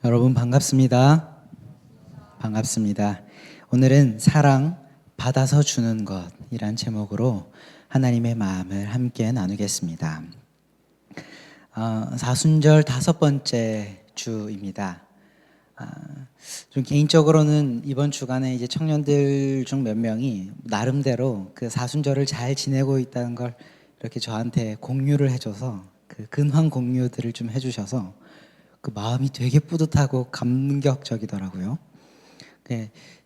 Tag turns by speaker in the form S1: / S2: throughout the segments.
S1: 여러분 반갑습니다. 반갑습니다. 오늘은 사랑 받아서 주는 것이란 제목으로 하나님의 마음을 함께 나누겠습니다. 사순절 5번째 주입니다. 좀 개인적으로는 이번 주간에 이제 청년들 중 몇 명이 나름대로 그 사순절을 잘 지내고 있다는 걸 이렇게 저한테 공유를 해줘서 그 근황 공유들을 좀 해주셔서 그 마음이 되게 뿌듯하고 감격적이더라고요.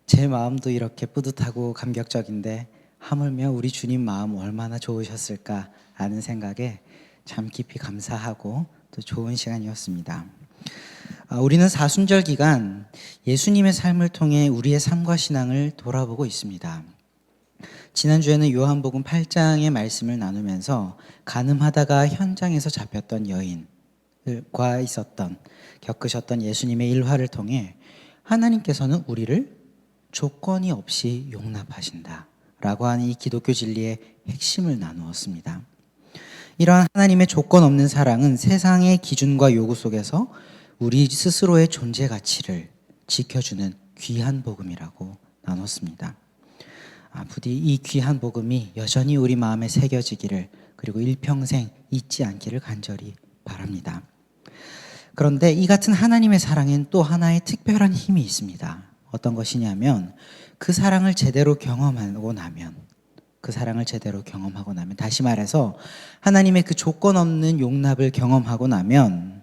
S1: 제 마음도 이렇게 뿌듯하고 감격적인데 하물며 우리 주님 마음 얼마나 좋으셨을까 하는 생각에 참 깊이 감사하고 또 좋은 시간이었습니다. 우리는 사순절 기간 예수님의 삶을 통해 우리의 삶과 신앙을 돌아보고 있습니다. 지난주에는 요한복음 8장의 말씀을 나누면서 가늠하다가 현장에서 잡혔던 여인과 겪으셨던 예수님의 일화를 통해 하나님께서는 우리를 조건이 없이 용납하신다 라고 하는 이 기독교 진리의 핵심을 나누었습니다. 이러한 하나님의 조건 없는 사랑은 세상의 기준과 요구 속에서 우리 스스로의 존재 가치를 지켜주는 귀한 복음이라고 나눴습니다. 부디 이 귀한 복음이 여전히 우리 마음에 새겨지기를, 그리고 일평생 잊지 않기를 간절히 바랍니다. 그런데 이 같은 하나님의 사랑엔 또 하나의 특별한 힘이 있습니다. 어떤 것이냐면 그 사랑을 제대로 경험하고 나면, 다시 말해서 하나님의 그 조건 없는 용납을 경험하고 나면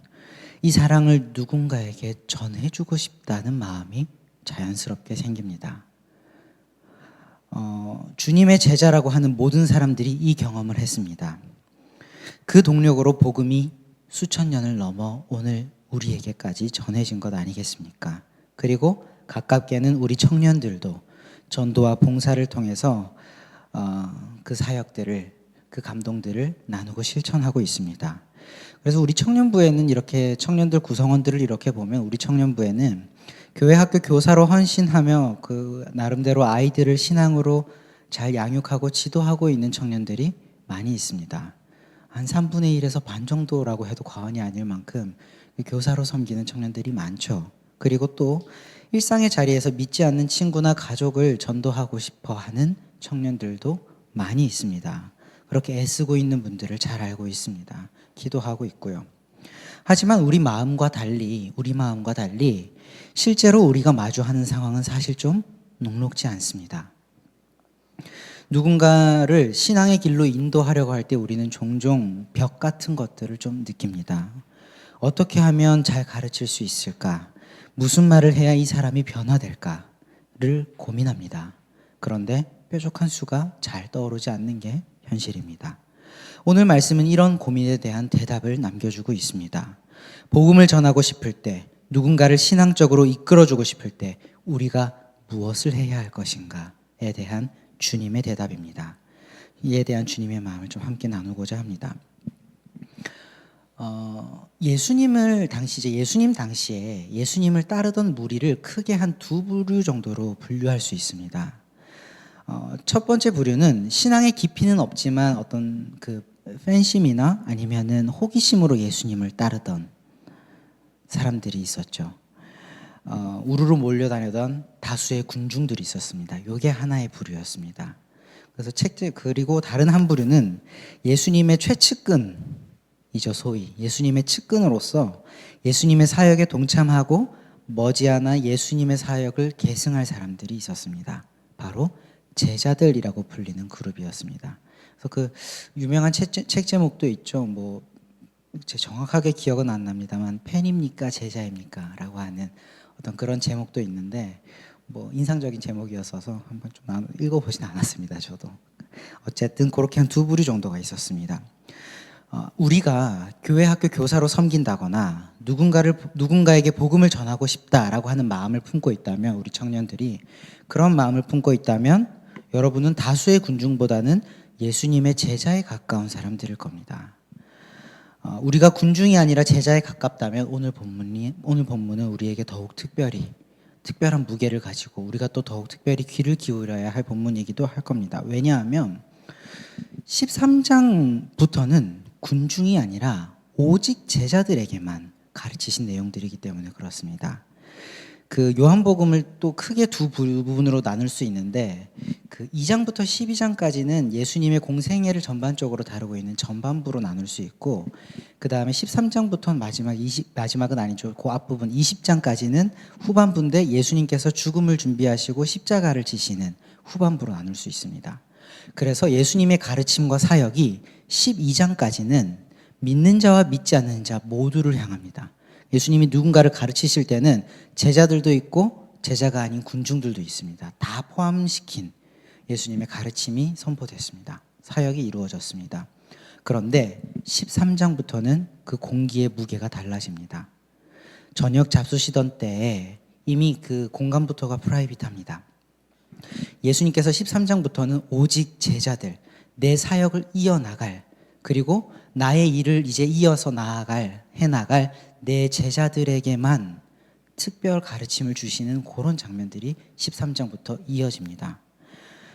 S1: 이 사랑을 누군가에게 전해주고 싶다는 마음이 자연스럽게 생깁니다. 주님의 제자라고 하는 모든 사람들이 이 경험을 했습니다. 그 동력으로 복음이 수천 년을 넘어 오늘 우리에게까지 전해진 것 아니겠습니까? 그리고 가깝게는 우리 청년들도 전도와 봉사를 통해서 그 사역들을, 그 감동들을 나누고 실천하고 있습니다. 그래서 우리 청년부에는 이렇게 청년들 구성원들을 이렇게 보면, 우리 청년부에는 교회 학교 교사로 헌신하며 그 나름대로 아이들을 신앙으로 잘 양육하고 지도하고 있는 청년들이 많이 있습니다. 한 3분의 1에서 반 정도라고 해도 과언이 아닐 만큼 교사로 섬기는 청년들이 많죠. 그리고 또 일상의 자리에서 믿지 않는 친구나 가족을 전도하고 싶어 하는 청년들도 많이 있습니다. 그렇게 애쓰고 있는 분들을 잘 알고 있습니다. 기도하고 있고요. 하지만 우리 마음과 달리 실제로 우리가 마주하는 상황은 사실 좀 녹록지 않습니다. 누군가를 신앙의 길로 인도하려고 할 때 우리는 종종 벽 같은 것들을 좀 느낍니다. 어떻게 하면 잘 가르칠 수 있을까? 무슨 말을 해야 이 사람이 변화될까를 고민합니다. 그런데 뾰족한 수가 잘 떠오르지 않는 게 현실입니다. 오늘 말씀은 이런 고민에 대한 대답을 남겨주고 있습니다. 복음을 전하고 싶을 때, 누군가를 신앙적으로 이끌어주고 싶을 때 우리가 무엇을 해야 할 것인가에 대한 주님의 대답입니다. 이에 대한 주님의 마음을 좀 함께 나누고자 합니다. 예수님 당시에 예수님을 따르던 무리를 크게 한 2부류 정도로 분류할 수 있습니다. 첫 번째 부류는 신앙의 깊이는 없지만 어떤 그 팬심이나 아니면은 호기심으로 예수님을 따르던 사람들이 있었죠. 우르르 몰려다니던 다수의 군중들이 있었습니다. 이게 하나의 부류였습니다. 그래서 그리고 다른 한 부류는 예수님의 최측근이죠. 소위 예수님의 측근으로서 예수님의 사역에 동참하고 머지않아 예수님의 사역을 계승할 사람들이 있었습니다. 바로 제자들이라고 불리는 그룹이었습니다. 그래서 그 유명한 책 제목도 있죠. 제 정확하게 기억은 안 납니다만 팬입니까 제자입니까? 라고 하는 어떤 그런 제목도 있는데 인상적인 제목이었어서 한번 좀 읽어보진 않았습니다. 저도 어쨌든 그렇게 한 2부류 정도가 있었습니다. 우리가 교회 학교 교사로 섬긴다거나 누군가에게 복음을 전하고 싶다라고 하는 마음을 품고 있다면, 우리 청년들이 그런 마음을 품고 있다면 여러분은 다수의 군중보다는 예수님의 제자에 가까운 사람들일 겁니다. 우리가 군중이 아니라 제자에 가깝다면 오늘 본문은 우리에게 더욱 특별한 무게를 가지고 우리가 또 더욱 특별히 귀를 기울여야 할 본문이기도 할 겁니다. 왜냐하면 13장부터는 군중이 아니라 오직 제자들에게만 가르치신 내용들이기 때문에 그렇습니다. 그 요한복음을 또 크게 두 부분으로 나눌 수 있는데 그 2장부터 12장까지는 예수님의 공생애를 전반적으로 다루고 있는 전반부로 나눌 수 있고 그 다음에 13장부터는 마지막은 아니죠. 그 앞부분 20장까지는 후반부인데 예수님께서 죽음을 준비하시고 십자가를 지시는 후반부로 나눌 수 있습니다. 그래서 예수님의 가르침과 사역이 12장까지는 믿는 자와 믿지 않는 자 모두를 향합니다. 예수님이 누군가를 가르치실 때는 제자들도 있고 제자가 아닌 군중들도 있습니다. 다 포함시킨 예수님의 가르침이 선포됐습니다. 사역이 이루어졌습니다. 그런데 13장부터는 그 공기의 무게가 달라집니다. 저녁 잡수시던 때에 이미 그 공간부터가 프라이빗합니다. 예수님께서 13장부터는 오직 제자들, 내 사역을 이어나갈, 그리고 나의 일을 이제 이어서 해나갈 내 제자들에게만 특별 가르침을 주시는 그런 장면들이 13장부터 이어집니다.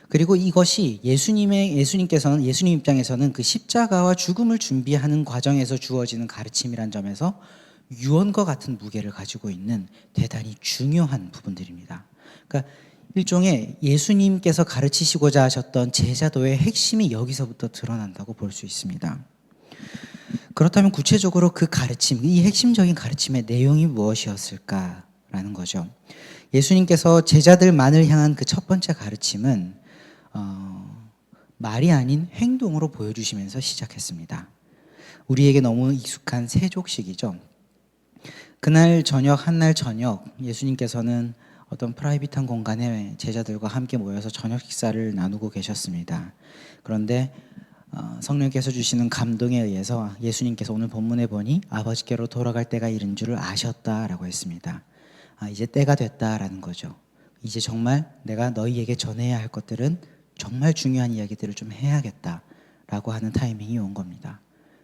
S1: 그리고 이것이 예수님 입장에서는 그 십자가와 죽음을 준비하는 과정에서 주어지는 가르침이란 점에서 유언과 같은 무게를 가지고 있는 대단히 중요한 부분들입니다. 그러니까 일종의 예수님께서 가르치시고자 하셨던 제자도의 핵심이 여기서부터 드러난다고 볼 수 있습니다. 그렇다면 구체적으로 그 가르침, 이 핵심적인 가르침의 내용이 무엇이었을까라는 거죠. 예수님께서 제자들만을 향한 그 첫 번째 가르침은 말이 아닌 행동으로 보여주시면서 시작했습니다. 우리에게 너무 익숙한 세족식이죠. 그날 저녁, 한날 저녁 예수님께서는 어떤 프라이빗한 공간에 제자들과 함께 모여서 저녁 식사를 나누고 계셨습니다. 그런데 성령께서 주시는 감동에 의해서 예수님께서 오늘 본문에 보니 아버지께로 돌아갈 때가 이른 줄을 아셨다라고 했습니다. 이제 때가 됐다라는 거죠. 이제 정말 내가 너희에게 전해야 할 것들은 정말 중요한 이야기들을 좀 해야겠다라고 하는 타이밍이 온 겁니다.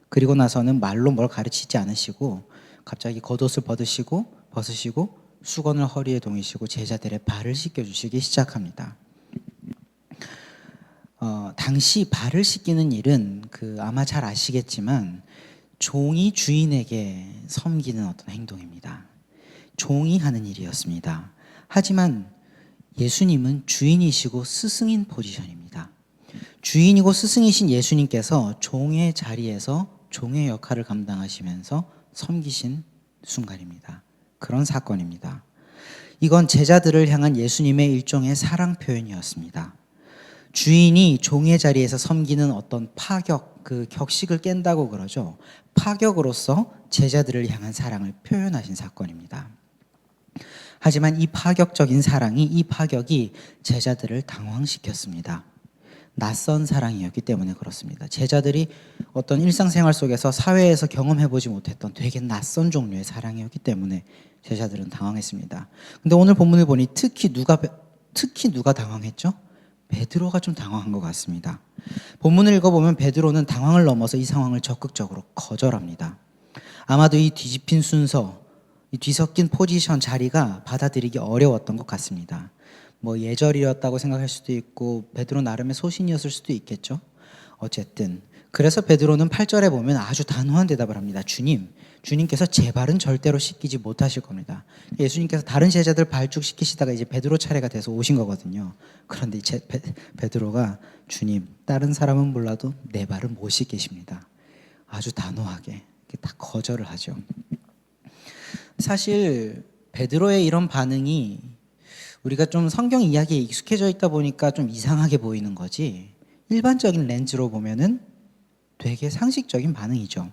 S1: 그리고 나서는 말로 뭘 가르치지 않으시고 갑자기 겉옷을 벗으시고 수건을 허리에 동이시고 제자들의 발을 씻겨주시기 시작합니다. 당시 발을 씻기는 일은 아마 잘 아시겠지만 종이 주인에게 섬기는 어떤 행동입니다. 종이 하는 일이었습니다. 하지만 예수님은 주인이시고 스승인 포지션입니다. 주인이고 스승이신 예수님께서 종의 자리에서 종의 역할을 감당하시면서 섬기신 순간입니다. 그런 사건입니다. 이건 제자들을 향한 예수님의 일종의 사랑 표현이었습니다. 주인이 종의 자리에서 섬기는 어떤 파격, 그 격식을 깬다고 그러죠. 파격으로서 제자들을 향한 사랑을 표현하신 사건입니다. 하지만 이 파격적인 사랑이, 이 파격이 제자들을 당황시켰습니다. 낯선 사랑이었기 때문에 그렇습니다. 제자들이 어떤 일상생활 속에서 사회에서 경험해보지 못했던 되게 낯선 종류의 사랑이었기 때문에 제자들은 당황했습니다. 근데 오늘 본문을 보니 특히 누가 당황했죠? 베드로가 좀 당황한 것 같습니다. 본문을 읽어보면 베드로는 당황을 넘어서 이 상황을 적극적으로 거절합니다. 아마도 이 뒤집힌 순서, 이 뒤섞인 포지션 자리가 받아들이기 어려웠던 것 같습니다. 예절이었다고 생각할 수도 있고 베드로 나름의 소신이었을 수도 있겠죠. 어쨌든 그래서 베드로는 8절에 보면 아주 단호한 대답을 합니다. 주님께서 제 발은 절대로 씻기지 못하실 겁니다. 예수님께서 다른 제자들 발쭉 씻기시다가 이제 베드로 차례가 돼서 오신 거거든요. 그런데 베드로가 주님, 다른 사람은 몰라도 내 발은 못 씻기십니다. 아주 단호하게 다 거절을 하죠. 사실 베드로의 이런 반응이 우리가 좀 성경 이야기에 익숙해져 있다 보니까 좀 이상하게 보이는 거지, 일반적인 렌즈로 보면은 되게 상식적인 반응이죠.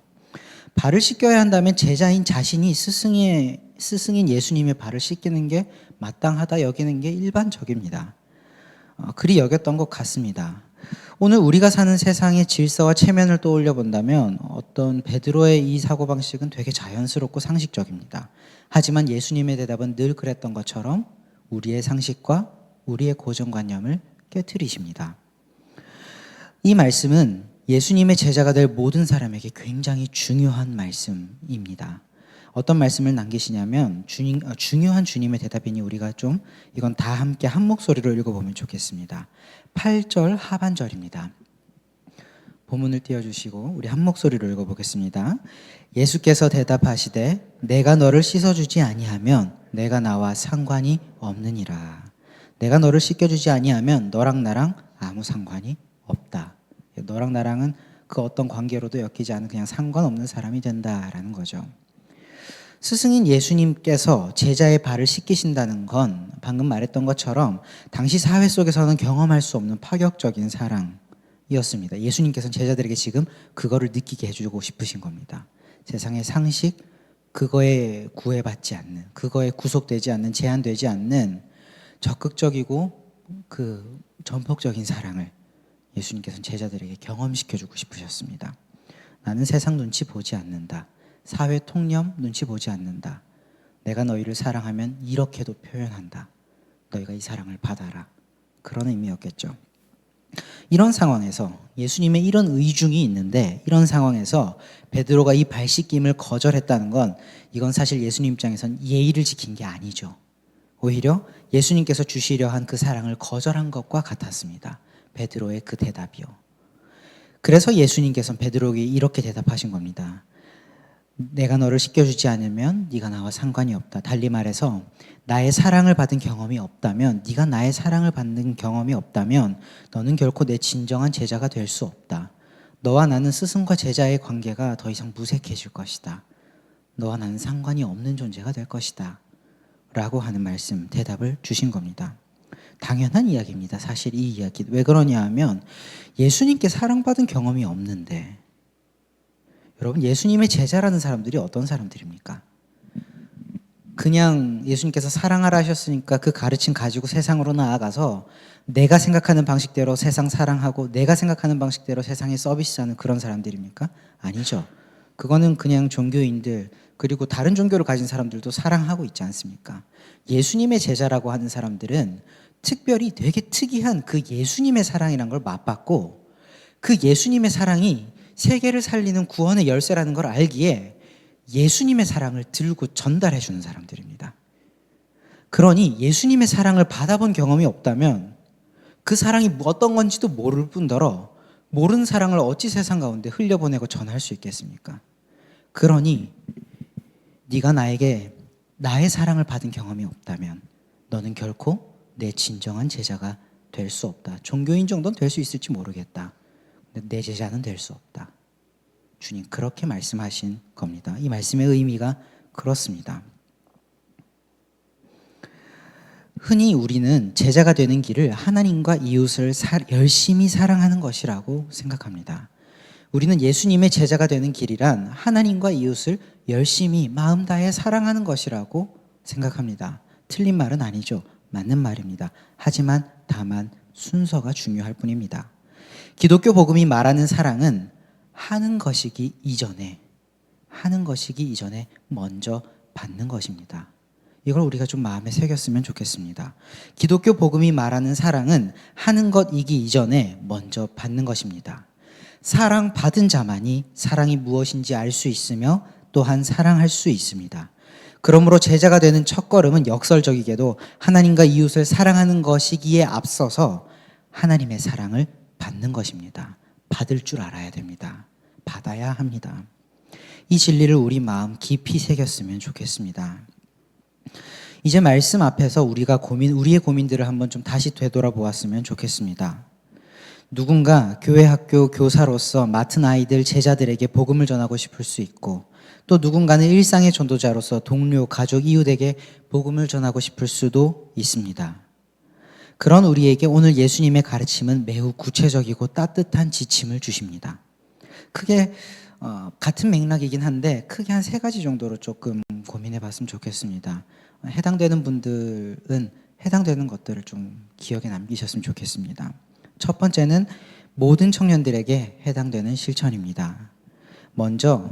S1: 발을 씻겨야 한다면 제자인 자신이 스승인 예수님의 발을 씻기는 게 마땅하다 여기는 게 일반적입니다. 그리 여겼던 것 같습니다. 오늘 우리가 사는 세상의 질서와 체면을 떠올려 본다면 어떤 베드로의 이 사고방식은 되게 자연스럽고 상식적입니다. 하지만 예수님의 대답은 늘 그랬던 것처럼 우리의 상식과 우리의 고정관념을 깨트리십니다. 이 말씀은 예수님의 제자가 될 모든 사람에게 굉장히 중요한 말씀입니다. 어떤 말씀을 남기시냐면 중요한 주님의 대답이니 우리가 좀 이건 다 함께 한 목소리로 읽어보면 좋겠습니다. 8절 하반절입니다. 본문을 띄워주시고 우리 한 목소리로 읽어보겠습니다. 예수께서 대답하시되 내가 너를 씻어주지 아니하면 내가 나와 상관이 없느니라. 내가 너를 씻겨주지 아니하면 너랑 나랑 아무 상관이 없다. 너랑 나랑은 그 어떤 관계로도 엮이지 않은 그냥 상관없는 사람이 된다라는 거죠. 스승인 예수님께서 제자의 발을 씻기신다는 건 방금 말했던 것처럼 당시 사회 속에서는 경험할 수 없는 파격적인 사랑이었습니다. 예수님께서는 제자들에게 지금 그거를 느끼게 해주고 싶으신 겁니다. 세상의 상식, 그거에 구애받지 않는, 그거에 구속되지 않는, 제한되지 않는 적극적이고 그 전폭적인 사랑을 예수님께서는 제자들에게 경험시켜주고 싶으셨습니다. 나는 세상 눈치 보지 않는다. 사회 통념 눈치 보지 않는다. 내가 너희를 사랑하면 이렇게도 표현한다. 너희가 이 사랑을 받아라. 그런 의미였겠죠. 이런 상황에서 예수님의 이런 의중이 있는데 이런 상황에서 베드로가 이 발 씻김을 거절했다는 건 이건 사실 예수님 입장에선 예의를 지킨 게 아니죠. 오히려 예수님께서 주시려 한 그 사랑을 거절한 것과 같았습니다. 베드로의 그 대답이요. 그래서 예수님께서는 베드로에게 이렇게 대답하신 겁니다. 내가 너를 씻겨주지 않으면 네가 나와 상관이 없다. 달리 말해서 나의 사랑을 받은 경험이 없다면, 네가 나의 사랑을 받는 경험이 없다면 너는 결코 내 진정한 제자가 될 수 없다. 너와 나는 스승과 제자의 관계가 더 이상 무색해질 것이다. 너와 나는 상관이 없는 존재가 될 것이다. 라고 하는 말씀, 대답을 주신 겁니다. 당연한 이야기입니다. 사실 이 이야기. 왜 그러냐 하면 예수님께 사랑받은 경험이 없는데, 여러분, 예수님의 제자라는 사람들이 어떤 사람들입니까? 그냥 예수님께서 사랑하라 하셨으니까 그 가르침 가지고 세상으로 나아가서 내가 생각하는 방식대로 세상 사랑하고 내가 생각하는 방식대로 세상에 서비스하는 그런 사람들입니까? 아니죠. 그거는 그냥 종교인들, 그리고 다른 종교를 가진 사람들도 사랑하고 있지 않습니까? 예수님의 제자라고 하는 사람들은 특별히 되게 특이한 그 예수님의 사랑이란 걸 맛봤고, 그 예수님의 사랑이 세계를 살리는 구원의 열쇠라는 걸 알기에 예수님의 사랑을 들고 전달해 주는 사람들입니다. 그러니 예수님의 사랑을 받아본 경험이 없다면 그 사랑이 어떤 건지도 모를 뿐더러 모르는 사랑을 어찌 세상 가운데 흘려보내고 전할 수 있겠습니까? 그러니 네가 나에게 나의 사랑을 받은 경험이 없다면 너는 결코 내 진정한 제자가 될 수 없다. 종교인 정도는 될 수 있을지 모르겠다. 내 제자는 될 수 없다. 주님 그렇게 말씀하신 겁니다. 이 말씀의 의미가 그렇습니다. 흔히 우리는 제자가 되는 길을 하나님과 이웃을 열심히 사랑하는 것이라고 생각합니다. 우리는 예수님의 제자가 되는 길이란 하나님과 이웃을 열심히 마음 다해 사랑하는 것이라고 생각합니다. 틀린 말은 아니죠. 맞는 말입니다. 하지만 다만 순서가 중요할 뿐입니다. 기독교 복음이 말하는 사랑은 하는 것이기 이전에 먼저 받는 것입니다. 이걸 우리가 좀 마음에 새겼으면 좋겠습니다. 기독교 복음이 말하는 사랑은 하는 것이기 이전에 먼저 받는 것입니다. 사랑받은 자만이 사랑이 무엇인지 알 수 있으며 또한 사랑할 수 있습니다. 그러므로 제자가 되는 첫걸음은 역설적이게도 하나님과 이웃을 사랑하는 것이기에 앞서서 하나님의 사랑을 받는 것입니다. 받을 줄 알아야 됩니다. 받아야 합니다. 이 진리를 우리 마음 깊이 새겼으면 좋겠습니다. 이제 말씀 앞에서 우리의 고민들을 한번 좀 다시 되돌아보았으면 좋겠습니다. 누군가 교회 학교 교사로서 맡은 아이들 제자들에게 복음을 전하고 싶을 수 있고, 또 누군가는 일상의 전도자로서 동료, 가족, 이웃에게 복음을 전하고 싶을 수도 있습니다. 그런 우리에게 오늘 예수님의 가르침은 매우 구체적이고 따뜻한 지침을 주십니다. 크게 같은 맥락이긴 한데 크게 한 3가지 정도로 조금 고민해 봤으면 좋겠습니다. 해당되는 분들은 해당되는 것들을 좀 기억에 남기셨으면 좋겠습니다. 첫 번째는 모든 청년들에게 해당되는 실천입니다. 먼저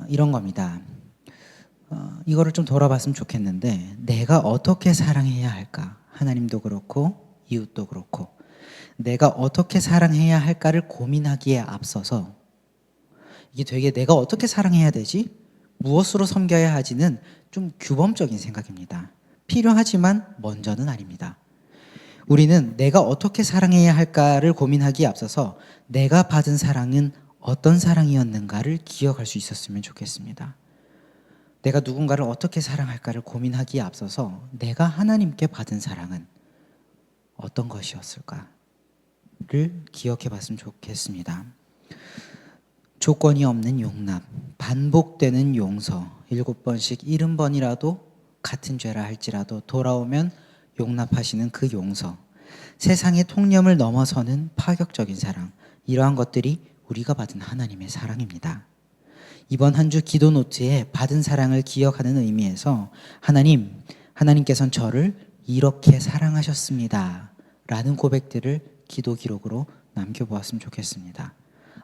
S1: 이런 겁니다. 이거를 좀 돌아봤으면 좋겠는데, 내가 어떻게 사랑해야 할까? 하나님도 그렇고 이웃도 그렇고 내가 어떻게 사랑해야 할까를 고민하기에 앞서서, 이게 되게 내가 어떻게 사랑해야 되지? 무엇으로 섬겨야 하지는 좀 규범적인 생각입니다. 필요하지만 먼저는 아닙니다. 우리는 내가 어떻게 사랑해야 할까를 고민하기에 앞서서 내가 받은 사랑은 어떤 사랑이었는가를 기억할 수 있었으면 좋겠습니다. 내가 누군가를 어떻게 사랑할까를 고민하기에 앞서서 내가 하나님께 받은 사랑은 어떤 것이었을까를 기억해 봤으면 좋겠습니다. 조건이 없는 용납, 반복되는 용서, 7번씩 70번이라도 같은 죄라 할지라도 돌아오면 용납하시는 그 용서, 세상의 통념을 넘어서는 파격적인 사랑, 이러한 것들이 우리가 받은 하나님의 사랑입니다. 이번 한 주 기도 노트에 받은 사랑을 기억하는 의미에서 하나님께서는 저를 이렇게 사랑하셨습니다 라는 고백들을 기도 기록으로 남겨보았으면 좋겠습니다.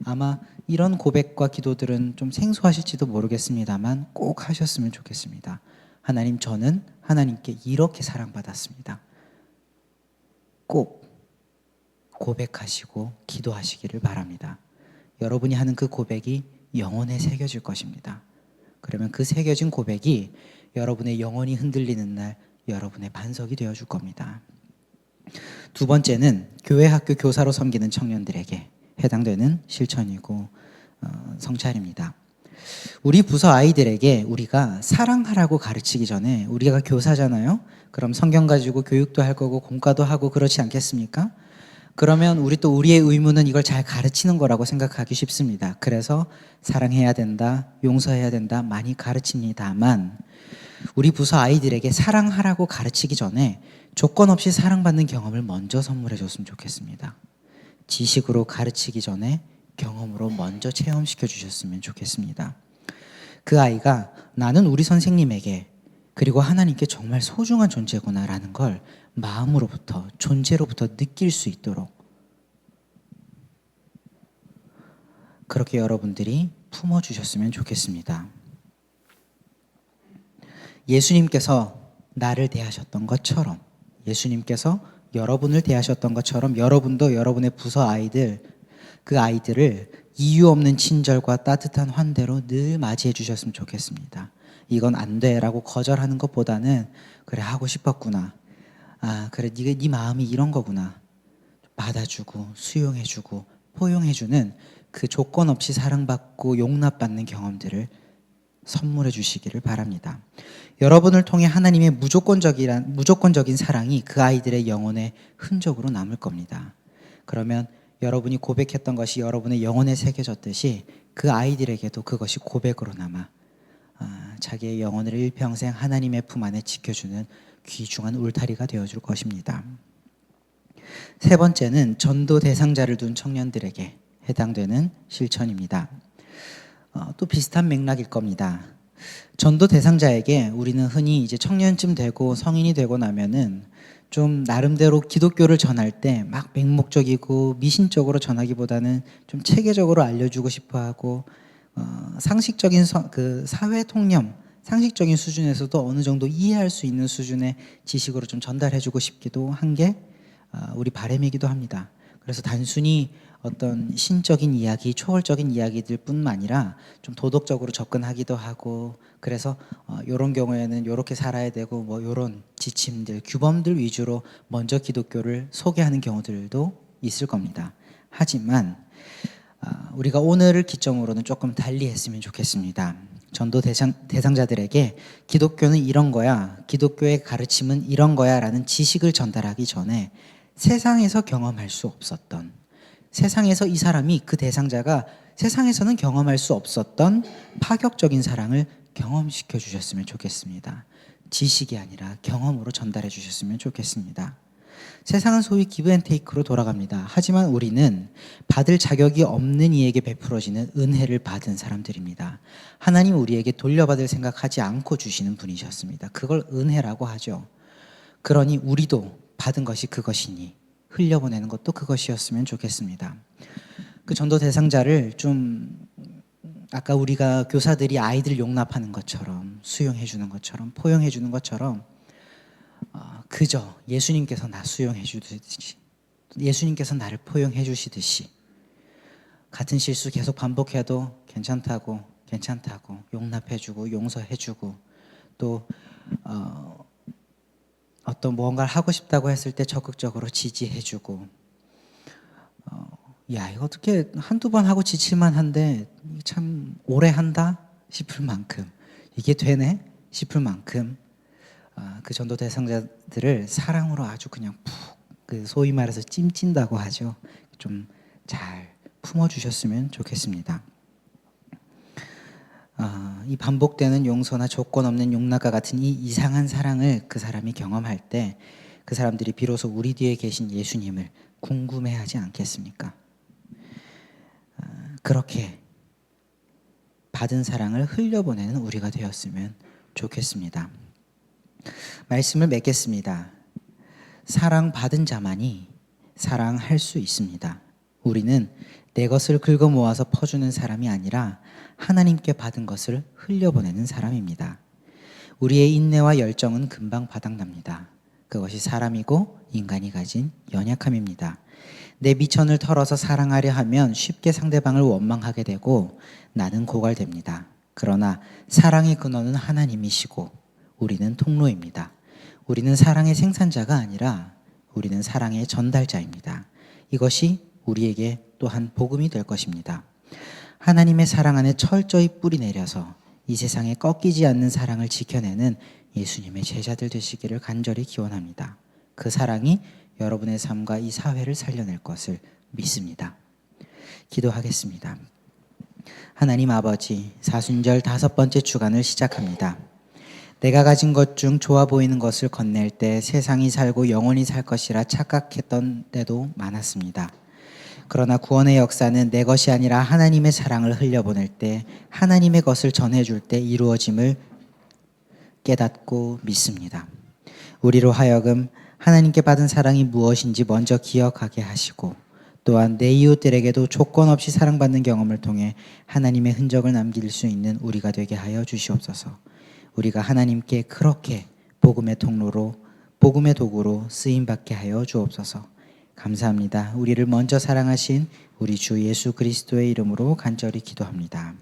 S1: 아마 이런 고백과 기도들은 좀 생소하실지도 모르겠습니다만 꼭 하셨으면 좋겠습니다. 하나님, 저는 하나님께 이렇게 사랑받았습니다. 꼭 고백하시고 기도하시기를 바랍니다. 여러분이 하는 그 고백이 영혼에 새겨질 것입니다. 그러면 그 새겨진 고백이 여러분의 영혼이 흔들리는 날 여러분의 반석이 되어줄 겁니다. 두 번째는 교회 학교 교사로 섬기는 청년들에게 해당되는 실천이고 성찰입니다. 우리 부서 아이들에게 우리가 사랑하라고 가르치기 전에, 우리가 교사잖아요. 그럼 성경 가지고 교육도 할 거고 공과도 하고 그렇지 않겠습니까? 그러면 우리의 의무는 이걸 잘 가르치는 거라고 생각하기 쉽습니다. 그래서 사랑해야 된다, 용서해야 된다 많이 가르칩니다만, 우리 부서 아이들에게 사랑하라고 가르치기 전에 조건 없이 사랑받는 경험을 먼저 선물해 줬으면 좋겠습니다. 지식으로 가르치기 전에 경험으로 먼저 체험시켜 주셨으면 좋겠습니다. 그 아이가 나는 우리 선생님에게 그리고 하나님께 정말 소중한 존재구나라는 걸 마음으로부터, 존재로부터 느낄 수 있도록 그렇게 여러분들이 품어주셨으면 좋겠습니다. 예수님께서 나를 대하셨던 것처럼, 예수님께서 여러분을 대하셨던 것처럼 여러분도 여러분의 부서 아이들, 그 아이들을 이유 없는 친절과 따뜻한 환대로 늘 맞이해 주셨으면 좋겠습니다. 이건 안 돼라고 거절하는 것보다는 그래, 하고 싶었구나, 그래, 네 마음이 이런 거구나, 받아주고 수용해주고 포용해주는 그 조건 없이 사랑받고 용납받는 경험들을 선물해 주시기를 바랍니다. 여러분을 통해 하나님의 무조건적인 사랑이 그 아이들의 영혼에 흔적으로 남을 겁니다. 그러면 여러분이 고백했던 것이 여러분의 영혼에 새겨졌듯이 그 아이들에게도 그것이 고백으로 남아 자기의 영혼을 일평생 하나님의 품 안에 지켜주는 귀중한 울타리가 되어줄 것입니다. 세 번째는 전도 대상자를 둔 청년들에게 해당되는 실천입니다. 또 비슷한 맥락일 겁니다. 전도 대상자에게 우리는 흔히 이제 청년쯤 되고 성인이 되고 나면은 좀 나름대로 기독교를 전할 때 막 맹목적이고 미신적으로 전하기보다는 좀 체계적으로 알려주고 싶어하고 상식적인 그 사회 통념, 상식적인 수준에서도 어느 정도 이해할 수 있는 수준의 지식으로 좀 전달해주고 싶기도 한 게 우리 바람이기도 합니다. 그래서 단순히 어떤 신적인 이야기, 초월적인 이야기들 뿐만 아니라 좀 도덕적으로 접근하기도 하고, 그래서 이런 경우에는 이렇게 살아야 되고 뭐 이런 지침들, 규범들 위주로 먼저 기독교를 소개하는 경우들도 있을 겁니다. 하지만 우리가 오늘을 기점으로는 조금 달리 했으면 좋겠습니다. 전도 대상자들에게 기독교는 이런 거야, 기독교의 가르침은 이런 거야 라는 지식을 전달하기 전에 세상에서 경험할 수 없었던, 세상에서 이 사람이, 그 대상자가 세상에서는 경험할 수 없었던 파격적인 사랑을 경험시켜 주셨으면 좋겠습니다. 지식이 아니라 경험으로 전달해 주셨으면 좋겠습니다. 세상은 소위 기브 앤 테이크로 돌아갑니다. 하지만 우리는 받을 자격이 없는 이에게 베풀어지는 은혜를 받은 사람들입니다. 하나님 우리에게 돌려받을 생각하지 않고 주시는 분이셨습니다. 그걸 은혜라고 하죠. 그러니 우리도 받은 것이 그것이니 흘려보내는 것도 그것이었으면 좋겠습니다. 그 전도 대상자를 좀 아까 우리가 교사들이 아이들 용납하는 것처럼, 수용해 주는 것처럼, 포용해 주는 것처럼 그저 예수님께서 나 수용해 주듯이, 예수님께서 나를 포용해 주시듯이 같은 실수 계속 반복해도 괜찮다고 용납해 주고 용서해 주고, 또 어떤 무언가를 하고 싶다고 했을 때 적극적으로 지지해 주고, 야, 이거 어떻게 한두 번 하고 지칠만 한데 참 오래 한다 싶을 만큼, 이게 되네 싶을 만큼 그 전도 대상자들을 사랑으로 아주 그냥 푹, 그 소위 말해서 찜찐다고 하죠. 좀 잘 품어주셨으면 좋겠습니다. 이 반복되는 용서나 조건 없는 용납과 같은 이 이상한 사랑을 그 사람이 경험할 때 그 사람들이 비로소 우리 뒤에 계신 예수님을 궁금해하지 않겠습니까? 그렇게 받은 사랑을 흘려보내는 우리가 되었으면 좋겠습니다. 말씀을 맺겠습니다. 사랑받은 자만이 사랑할 수 있습니다. 우리는 내 것을 긁어 모아서 퍼주는 사람이 아니라 하나님께 받은 것을 흘려보내는 사람입니다. 우리의 인내와 열정은 금방 바닥납니다. 그것이 사람이고 인간이 가진 연약함입니다. 내 미천을 털어서 사랑하려 하면 쉽게 상대방을 원망하게 되고 나는 고갈됩니다. 그러나 사랑의 근원은 하나님이시고 우리는 통로입니다. 우리는 사랑의 생산자가 아니라 우리는 사랑의 전달자입니다. 이것이 우리에게 또한 복음이 될 것입니다. 하나님의 사랑 안에 철저히 뿌리 내려서 이 세상에 꺾이지 않는 사랑을 지켜내는 예수님의 제자들 되시기를 간절히 기원합니다. 그 사랑이 여러분의 삶과 이 사회를 살려낼 것을 믿습니다. 기도하겠습니다. 하나님 아버지, 사순절 5번째 주간을 시작합니다. 내가 가진 것 중 좋아 보이는 것을 건넬 때 세상이 살고 영원히 살 것이라 착각했던 때도 많았습니다. 그러나 구원의 역사는 내 것이 아니라 하나님의 사랑을 흘려보낼 때, 하나님의 것을 전해줄 때 이루어짐을 깨닫고 믿습니다. 우리로 하여금 하나님께 받은 사랑이 무엇인지 먼저 기억하게 하시고, 또한 내 이웃들에게도 조건 없이 사랑받는 경험을 통해 하나님의 흔적을 남길 수 있는 우리가 되게 하여 주시옵소서. 우리가 하나님께 그렇게 복음의 통로로, 복음의 도구로 쓰임받게 하여 주옵소서. 감사합니다. 우리를 먼저 사랑하신 우리 주 예수 그리스도의 이름으로 간절히 기도합니다.